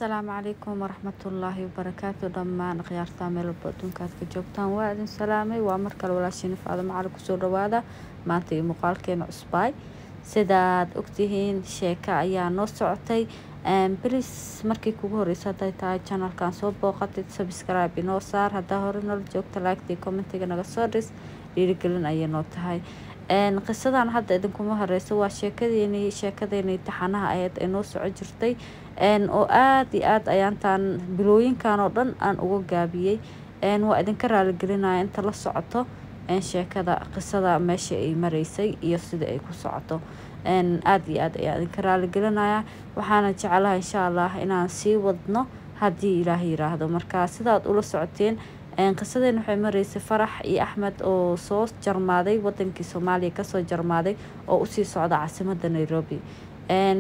السلام عليكم ورحمة الله وبركاته دمان خيارتا ميل بدونكاد كجوجتان وادin salaamay waa markale walaashin faado macalin ku soo dhawaada maanta iyo muuqaalkeena cusbay sidaad ogtihiin sheeka ayaa noo socotay please markii kugu horeysa tahay channelkan soo booqatid subscribe inoo saar hadaa hore noo joogta like commentiga naga soo dhis dhiirigelin ayay noo tahay qisadan hadda idinkuma horeyso waa sheekadeeni taxanaha ayad noo soco jirtay oo aad iyo aad ayaantan bilooyinkan oo dhan aan uga gaabiyay waa idinka raali gelinaya inta la socoto sheekada qisada meesha ay mareysay iyo sida ay ku socoto aad iyo aad ayaa idinka raali gelinaya waxaana jecelahay insha Allah inaan sii wadno haddii Ilaahay yiraahdo marka sidaad ula socoteen qisadeen waxay mareysay Farax iyo Axmed oo soo jarmaaday wadankii Soomaaliya ka soo jarmaaday oo u sii socda caasimadda Nairobi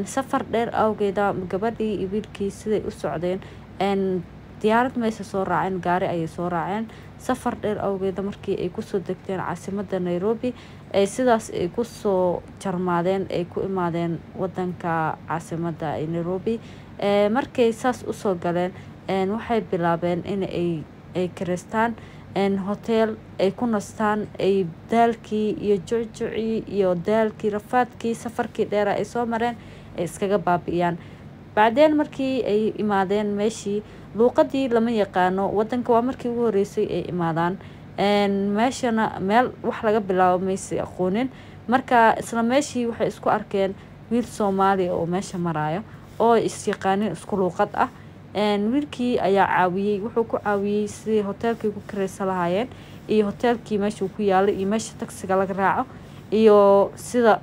safar dheer awgeeda gabadhii iyo wiilkii siday u socdeen diyaarad meesha soo raaceen gaari ayay soo raaceen safar dheer awgeeda markii ay ku soo degteen caasimadda Nairobi ay sidaas ay ku soo jarmaadeen ay ku imaadeen wadanka caasimadda Nairobi markay saas u soo galeen waxay bilaabeen in ay kiristaan hotel ay ku nastaan ay daalkii iyo juucii iyo daalkii rafaadkii safarkii dheer ay soo mareen ay iskaga baabi'iyaan baadeen markii ay imaadeen meeshii luuqadii lama yaqaano wadanka waa markii ugu horeysay ay imaadaan meeshana meel wax laga bilaabo meesay aqoonin marka isla meeshii waxay isku arkeen wiil Soomaali oo meesha maraayo oo is yaqaanin isku luuqad ah wiilkii ayaa caawiyay wuxuu ku caawiyay sidii hotelkii ku kireysan lahaayeen iyo hotelkii meesha ku yaalay iyo meesha taksiga laga raaco iyo sida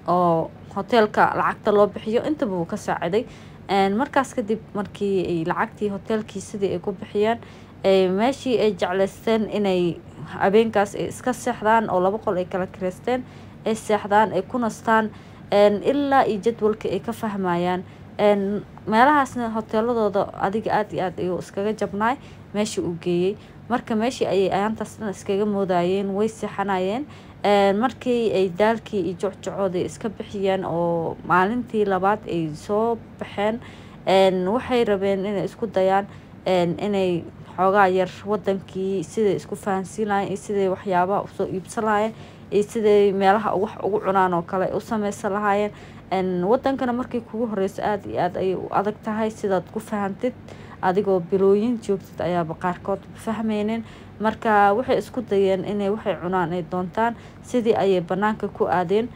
oo hotelka lacagta loo bixiyo inta buu ka saaciday markaas kadib markii ay lacagtii hotelkii sidii ay ku bixiyeen meeshii ay jecleysteen inay habeenkaas ay iska seexdaan oo laba qol ay kala kireysteen ay seexdaan ay ku nastaan ilaa iyo jadwalka ay ka fahmayaan meelahaasna hoteeladooda adiga aad iyo aad ayuu iskaga jabnaay meeshii uu geeyay marka meeshii ayay ayaantaas dhan iskaga moodayeen way seexanayeen markii ay daalkii iyo jucjucooday iska bixiyeen oo maalintii labaad ay soo baxeen waxay rabeen inay isku dayaan inay xoogaa yar wadankii siday isku fahansiin lahaayeen iyo siday waxyaabaha usoo iibsan lahaayeen iyo siday meelaha wax ugu cunaan oo kale u sameysan lahaayeen wadankana markii kugu horeyso aad iyo aad ay u adag tahay sidaad ku fahantid adigoo bilooyin joogtid ayaaba qaarkood fahmaynin marka waxay isku dayeen inay waxay cunaan ay doontaan sidii ayay banaanka ku aadeen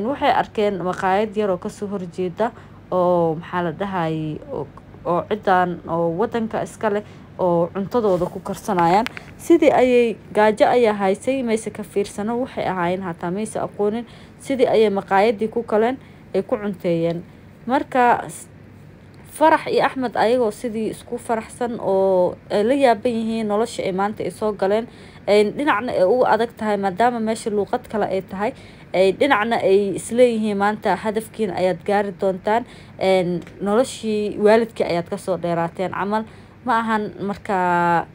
waxay arkeen maqaayad yar oo kasoo horjeeda oo maxaa la dhahay oo cidan oo wadanka iska leh oo cuntadooda ku karsanayaan sidii ayay gaajo ayaa haysay meesha ka fiirsano waxay ahaayeen hataa meesha aqoonin sidii ayay maqaayadii ku kaleen ay ku cunteeyeen marka Farax iyo Axmed ayagoo sidii isku faraxsan oo la yaaban yihiin nolosha ay maanta ay soo galeen dhinacna ay ugu adag tahay maadaama meesha luuqad kale ay tahay dhinacna ay isleeyihiin maanta hadafkiina ayaad gaari doontaan noloshii waalidkii ayaad ka soo dheeraateen camal ma ahan marka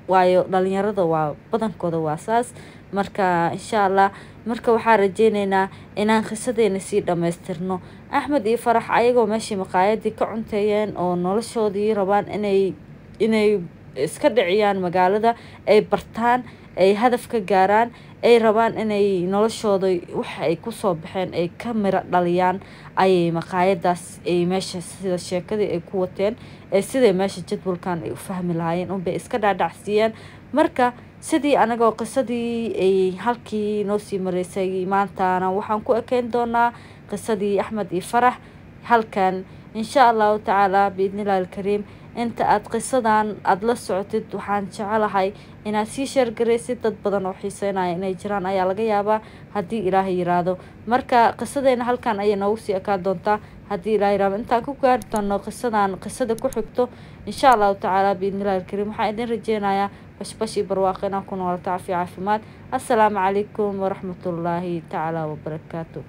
waayo dhalinyarada waa badankooda waa saas marka insha Allah marka waxaa rajeyneynaa inaan qisadeena sii dhameystirno Axmed iyo Farax ayagoo meeshii maqaayadii ka cunteeyeen oo noloshoodii rabaan inay iska dhiciyaan magaalada ay bartaan ay hadaf ka gaaraan ay rabaan inay noloshooda wax ay ku soo baxeen ay ka mira dhaliyaan ay maqaayadaas ay meesha sida sheekadii ay ku wateen sidee meesha jadwalkan ay u fahmi lahaayeen bay iska dhaadhacsiiyeen marka sidii anagoo qisadii ay halkii noo sii mareysay maantana waxaan ku ekeyn doonaa qisadii Axmed iyo Farax halkan insha Allah taala biidnillaahi kariim inta aad qisadan aad la socotid waxaan jecelahay inaad sii share gareysid dad badan oo xiiseynaya inay jiraan ayaa laga yaabaa haddii Ilaahay yiraahdo marka qisadeena halkan ayay noogu sii ekaan doontaa haddii Ilaahay yiraahdo intaan ku gaari doono qisada ku xigto insha Allah taala biidnillaahi kariim waxaan idin rajeynayaa bashbashi barwaaqina ku noolata caafimaad assalaamu calaykum waraxmatullaahi taala wabarakaatuh